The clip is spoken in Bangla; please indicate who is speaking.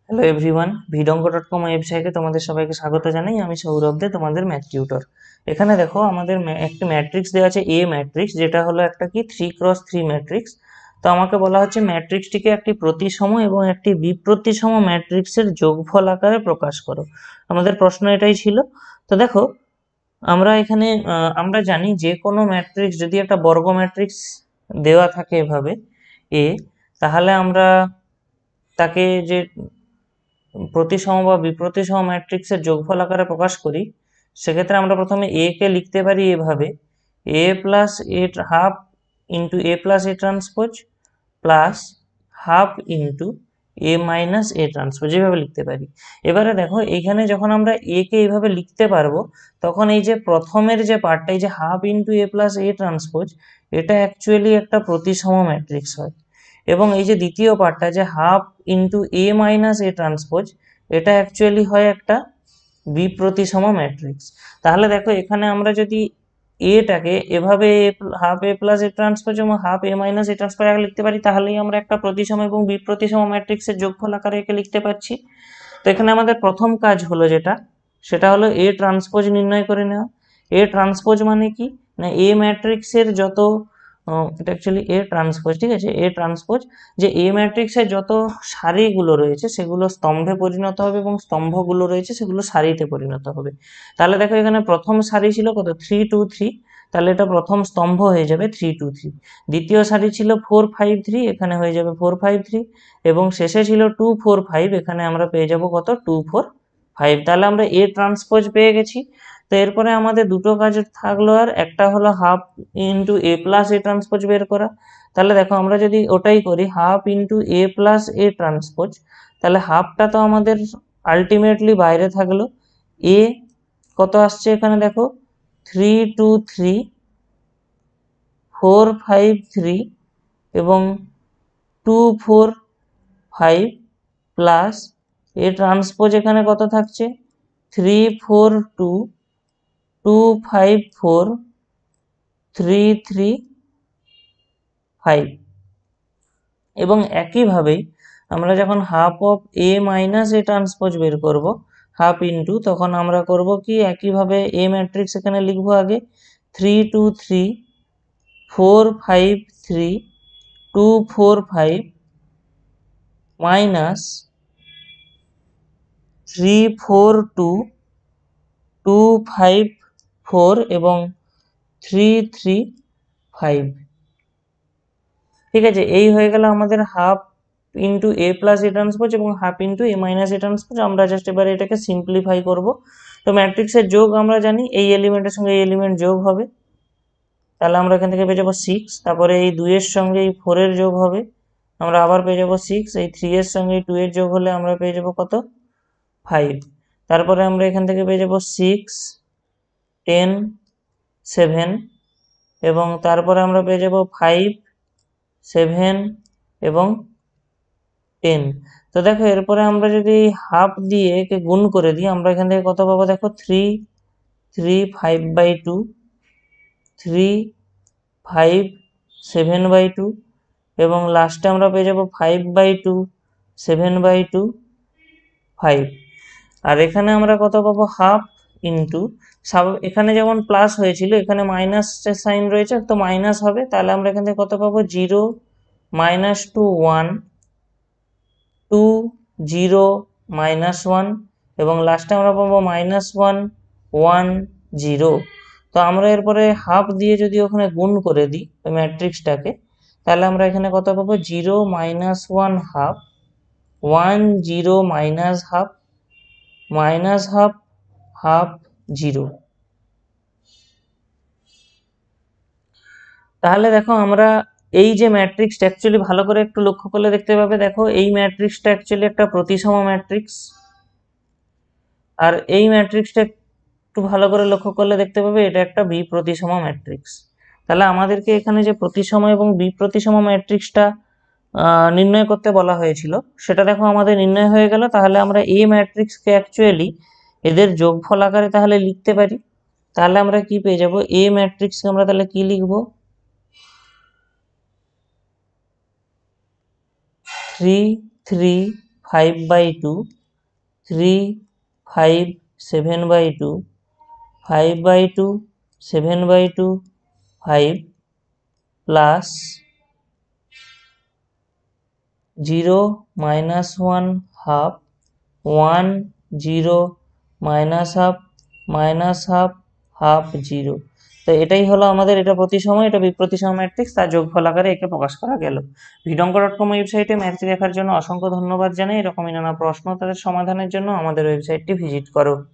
Speaker 1: হ্যালো এভরিওয়ান, vidongo.com ওয়েবসাইটে তোমাদের সবাইকে স্বাগত জানাই। আমি সৌরভ দে, তোমাদের ম্যাথ টিউটর। এখানে দেখো আমাদের একটি ম্যাট্রিক্স দেওয়া আছে, এ ম্যাট্রিক্স, যেটা হলো একটা কি 3x3 ম্যাট্রিক্স। তো আমাকে বলা হচ্ছে ম্যাট্রিক্সটিকে একটি প্রতিসম এবং একটি বিপ্রতিসম ম্যাট্রিক্সের যোগফল আকারে প্রকাশ করো। আমাদের প্রশ্ন এটাই ছিল। তো দেখো, আমরা এখানে আমরা জানি যে কোনো ম্যাট্রিক্স যদি একটা বর্গ ম্যাট্রিক্স দেওয়া থাকে এভাবে এ, তাহলে আমরা তাকে যে প্রতিসম বা বিপ্রতিসম ম্যাট্রিক্সের যোগফল আকারে প্রকাশ করি, সেক্ষেত্রে আমরা প্রথমে এ কে লিখতে পারি এভাবে: A plus A half into A plus A transpose plus half into A minus A transpose, এভাবে লিখতে পারি। এবারে দেখো, এইখানে যখন আমরা এ কে এইভাবে লিখতে পারবো, তখন এই যে প্রথমের যে পার্টটা, এই যে half into A plus A transpose, এটা অ্যাকচুয়ালি একটা প্রতিসম ম্যাট্রিক্স হয়। এবং এই যে দ্বিতীয় পার্টটা, যে half into A minus A transpose, এটা অ্যাকচুয়ালি হয় একটা বিপ্রতিসম ম্যাট্রিক্স। তাহলে দেখো, এখানে আমরা যদি এটাকে এভাবে half A plus A transpose এবং half A minus A transpose আগে লিখতে পারি, তাহলেই আমরা একটা প্রতিসম এবং বিপ্রতিসম ম্যাট্রিক্সের যোগফল আকারে একে লিখতে পারছি। তো এখানে আমাদের প্রথম কাজ হলো যেটা, সেটা হলো এ ট্রান্সপোজ নির্ণয় করে নেওয়া। এ ট্রান্সপোজ মানে কি না, এ ম্যাট্রিক্সের যত এটা অ্যাকচুয়ালি এ ট্রান্সপোজ, ঠিক আছে, এ ট্রান্সপোজ, যে এ ম্যাট্রিক্সের যত সারিগুলো রয়েছে সেগুলো স্তম্ভে পরিণত হবে এবং স্তম্ভগুলো রয়েছে সেগুলো সারিতে পরিণত হবে। তাহলে দেখো, এখানে প্রথম সারি ছিল কত, 3 2 3, তাহলে এটা প্রথম স্তম্ভ হয়ে যাবে 3 2 3। দ্বিতীয় সারি ছিল 4 5 3, এখানে হয়ে যাবে 4 5 3, এবং শেষে ছিল 2 4 5, এখানে আমরা পেয়ে যাব কত, 2 4 5। তাহলে আমরা এ ট্রান্সপোজ পেয়ে গেছি। তো এরপরে আমাদের দুটো কাজ থাকলো, আর একটা হলো half into A plus A transpose বের করা। তাহলে দেখো, আমরা যদি ওটাই করি, half into A plus A transpose, তাহলে হাফটা তো আমাদের আলটিমেটলি বাইরে থাকলো। এ কত আসছে এখানে দেখো, 3 2 3 4 5 3 এবং 2 4 5 প্লাস এ ট্রান্সপোজ এখানে কত থাকছে, 3 4 2 2 5 4 3 3 5। এবং একইভাবেই আমরা যখন half of A minus A transpose বের করব, হাফ ইন্টু, তখন আমরা করব কি, একইভাবে এ ম্যাট্রিক্স এখানে লিখবো আগে, 3 2 3 4 5 3 2 4 5 মাইনাস 3 4 2 2 5 4 এবং 3 3 5। ঠিক আছে, এই হয়ে গেল আমাদের half into A plus A transpose এবং half into A minus A transpose. আমরা জাস্ট এবারে এটাকে সিম্পলিফাই করব। তো ম্যাট্রিক্সের যোগ আমরা জানি, এই এলিমেন্টের সঙ্গে এই এলিমেন্ট যোগ হবে, তাহলে আমরা এখান থেকে পেয়ে যাবো 6। তারপরে এই 2 এর সঙ্গে এই 4 এর যোগ হবে, আমরা আবার পেয়ে যাবো 6। এই 3 এর সঙ্গে এই 2 এর যোগ হলে আমরা পেয়ে যাবো কত, 5। তারপরে আমরা এখান থেকে পেয়ে যাবো 6 10 7, এবং তারপরে আমরা পেয়ে যাবো 5 7 এবং 10। তো দেখো, এরপরে আমরা যদি হাফ দিয়ে একে গুণ করে দিই, আমরা এখান থেকে কত পাবো দেখো, 3 3 5/2, 3 5 7/2, এবং লাস্টে আমরা পেয়ে যাবো 5/2 7/2 5। আর এখানে আমরা কত পাবো, হাফ ইন্টু, এখানে যেমন প্লাস হয়েছিল, এখানে মাইনাস সাইন রয়েছে, তো মাইনাস হবে। তাহলে আমরা এখান থেকে কত পাবো, 0 -2 1 2 0 -1, এবং লাস্টে আমরা পাবো -1 1 0। তো আমরা এরপরে হাফ দিয়ে যদি ওখানে গুণ করে দিই ওই ম্যাট্রিক্সটাকে, তাহলে আমরা এখানে কত পাবো, 0 -1 হাফ 1 0 মাইনাস হাফ হাফ 0। তাহলে দেখো, আমরা এই যে ম্যাট্রিক্সটা অ্যাকচুয়ালি ভালো করে একটু লক্ষ্য করলে দেখতে পাবে, দেখো এই ম্যাট্রিক্সটা অ্যাকচুয়ালি একটা প্রতিসম ম্যাট্রিক্স, আর এই ম্যাট্রিক্সটা একটু ভালো করে লক্ষ্য করলে দেখতে পাবে এটা একটা বিপ্রতিসম ম্যাট্রিক্স। তাহলে আমাদেরকে এখানে যে প্রতিসম এবং বিপ্রতিসম ম্যাট্রিক্সটা নির্ণয় করতে বলা হয়েছিল, সেটা দেখো আমাদের নির্ণয় হয়ে গেল। তাহলে আমরা এই ম্যাট্রিক্সকে অ্যাকচুয়ালি এদের যোগফল আকারে তাহলে লিখতে পারি। তাহলে আমরা কি পেয়ে যাব, এ ম্যাট্রিক্সকে আমরা তাহলে কি লিখব, 3 3 5/2, 3, 5, 7/2, 5/2, 7/2, 5 plus 0 minus 1 half, 1 0 minus half minus half half 0। তো এটাই হলো আমাদের, এটা প্রতিসম, এটা বিপ্রতিসম ম্যাট্রিক্স, তার যোগফল আকারে একে প্রকাশ করা গেল। ভিডঙ্ক.com ওয়েবসাইটে ম্যাথ দেখার জন্য অসংখ্য ধন্যবাদ জানাই। এরকমই নানা প্রশ্ন তাদের সমাধানের জন্য আমাদের ওয়েবসাইটটি ভিজিট করো।